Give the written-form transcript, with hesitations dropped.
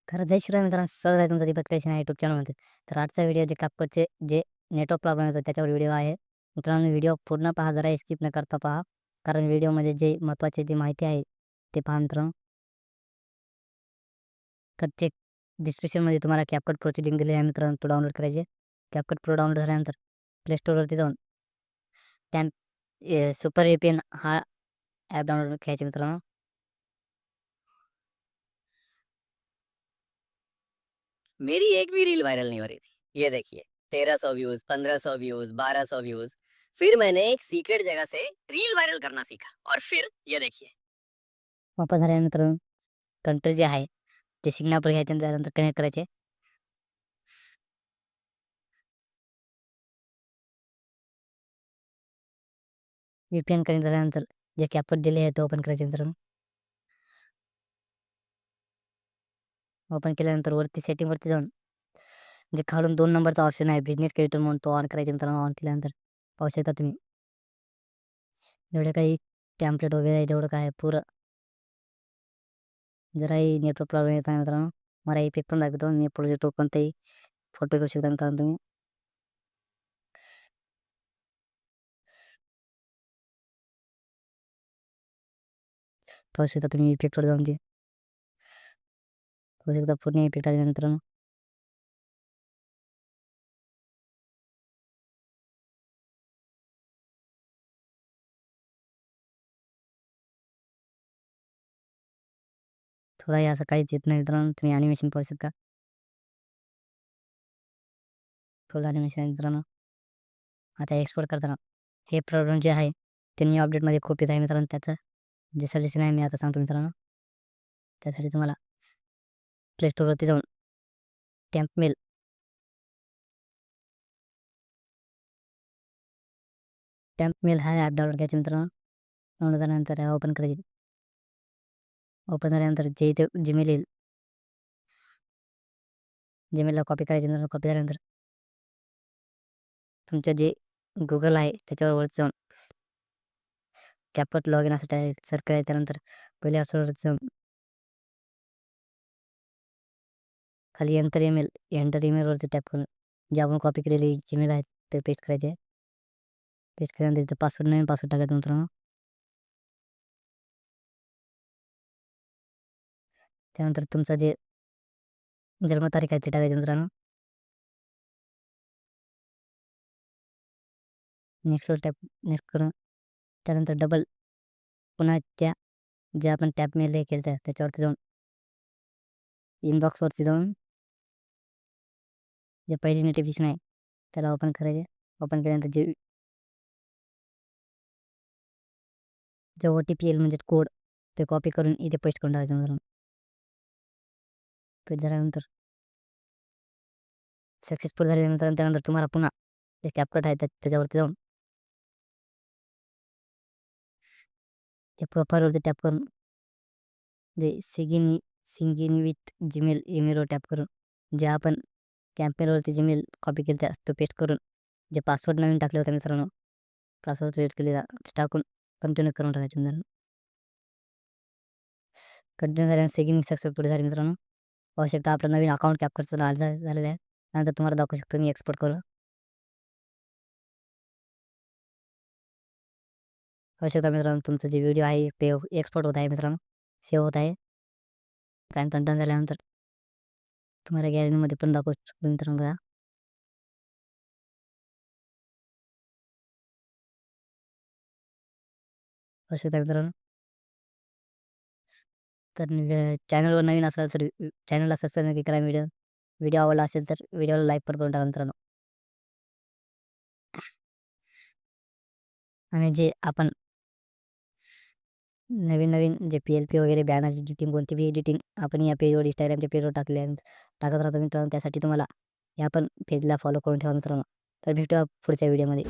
खरं जय श्रीराम मित्रांनो, स्वागत आहे तुमचं दीपक क्रिएशन या यूट्यूब चॅनलमध्ये. तर आजचा व्हिडिओ जे CapCutचे जे नेटवर्क प्रॉब्लेम येतो त्याच्यावर व्हिडिओ आहे. मित्रांनो व्हिडिओ पूर्ण पहा, जराही स्किप न करता पहा. कारण व्हिडिओमध्ये जे महत्त्वाची जी माहिती आहे ते पहा मित्रांनो. तर ते डिस्क्रिप्शनमध्ये तुम्हाला CapCut प्रोची लिंक दिली आहे मित्रांनो, तो डाउनलोड करायची. CapCut प्रो डाउनलोड झाल्यानंतर प्ले स्टोअरवरती जाऊन सुपर VPN हा ॲप डाउनलोड करायचा मित्रांनो. मेरी एक भी रील वायरल नहीं हो रही थी। ये देखिए 1300 व्यूज, 1500 व्यूज, 1200 व्यूज। फिर मैंने एक सीक्रेट जगह से रील वायरल करना सीखा और फिर ये देखिए। ओपन झाल्यानंतर कंट्री जे आहे ते सिंगापूर घ्यायचे आणि त्यानंतर कनेक्ट करायचे. VPN कनेक्ट झाल्यानंतर जे CapCut दिले आहे ते ओपन करायचे मित्रांनो. ओपन केल्यानंतर वरती सेटिंगवरती जाऊन जे खालून 2 नंबरचा ऑप्शन आहे बिझनेस क्रिएटर म्हणून तो ऑन करायचा मित्रांनो. ऑन केल्यानंतर पाहू शकता तुम्ही जेवढे काही टेम्पलेट वगैरे आहे जेवढं काय आहे पुरं. जराही नेटवर्क प्रॉब्लेम येत आहे मित्रांनो. मला इफेक्ट पण दाखवतो. मी प्रोजेक्ट कोणताही फोटो घेऊ शकता मित्रांनो तुम्ही. पाहू शकता तुम्ही इफेक्टवर जाऊन ते पाहू शकता पूर्ण इफेक्ट आले मित्रांनो. थोडाही असं काहीच येत नाही मित्रांनो. तुम्ही ॲनिमेशन पाहू शकता. फुल ॲनिमेशन आहे मित्रांनो. आता एक्सपोर्ट करताना हे प्रॉब्लेम जे आहे ते न्यू अपडेटमध्ये खूप येत आहे मित्रांनो. त्याचं जे सोल्युशन आहे मी आता सांगतो मित्रांनो. त्यासाठी तुम्हाला प्ले स्टोअरवरती जाऊन टेम्पमेल हा ॲप डाउनलोड करायचा मित्रांनो. डाउनलोड झाल्यानंतर ओपन करायची. ओपन झाल्यानंतर जे इथे जीमेल येईल, जीमेलला कॉपी करायची मित्रांनो. कॉपी झाल्यानंतर तुमचं जे गुगल आहे त्याच्यावर वरती जाऊन CapCut लॉगिन असं सर्च करायचं. त्यानंतर पहिले अपलोडवरती जाऊन खाली एंटर ईमेलवरती टॅप करून जे आपण कॉपी केलेली जीमेल आहे ते पेस्ट करायचे. पेस्ट केल्यानंतर तिथं पासवर्ड, नवीन पासवर्ड टाकायचा मित्रांनो. त्यानंतर तुमचं जे जन्मतारीख आहे ते टाकायची मित्रांनो. नेक्स्टवर टॅप नेक्स्ट करून त्यानंतर डबल पुन्हा जे आपण टॅप मेल हे केलं त्याच्यावरती जाऊन इनबॉक्सवरती जाऊन जे पहिली नोटिफिकेशन आहे त्याला ओपन करायचे. ओपन केल्यानंतर जे OTP येईल म्हणजे कोड ते कॉपी करून इथे पेस्ट करून टाकायचं मित्रांनो. पेस्ट झाल्यानंतर सक्सेसफुल झाल्यानंतर त्यानंतर तुम्हाला पुन्हा जे CapCut आहे त्याच्यावरती जाऊन त्या प्रोफाईलवरती टॅप करून जे सिंगिनी विथ जीमेल ईमेलवर टॅप करून जे आपण कॅम्पेनवरती जीमेल कॉपी केलं तो पेस्ट करून जे पासवर्ड नवीन टाकले होते मित्रांनो, पासवर्ड क्रिएट केलेला ते टाकून कंटिन्यू करून टाकायचे मित्रांनो. कंटिन्यू झाल्यानंतर सिंगिंग सक्सेसफुल झाली मित्रांनो. पाहू शकता आपलं नवीन अकाउंट CapCutचं झालेलं आहे. त्यानंतर तुम्हाला दाखवू शकतो मी एक्सपोर्ट करून. पाहू शकता मित्रांनो तुमचं जे व्हिडिओ आहे ते एक्सपोर्ट होत आहे मित्रांनो, सेव्ह होत आहे. त्यानंतर डन झाल्यानंतर तुम्हाला गॅलरीमध्ये पण दाखवू शकतो मित्रांनो. बघा पाहू शकता मित्रांनो. तर चॅनलवर नवीन असाल तर चॅनलला सबस्क्राईब नक्की करा. व्हिडिओ आवडला असेल तर व्हिडिओला लाईक पण करून टाका मित्रांनो. आणि जे आपण नवीन जे PLP वगैरे बॅनर एडिटिंग कोणती एडिटिंग आपण या पेजवर Instagramच्या पेजवर टाकत राहतो मित्रांनो. त्यासाठी तुम्हाला या पण पेजला फॉलो करून ठेवा मित्रांनो. तर भेटूया पुढच्या व्हिडिओमध्ये.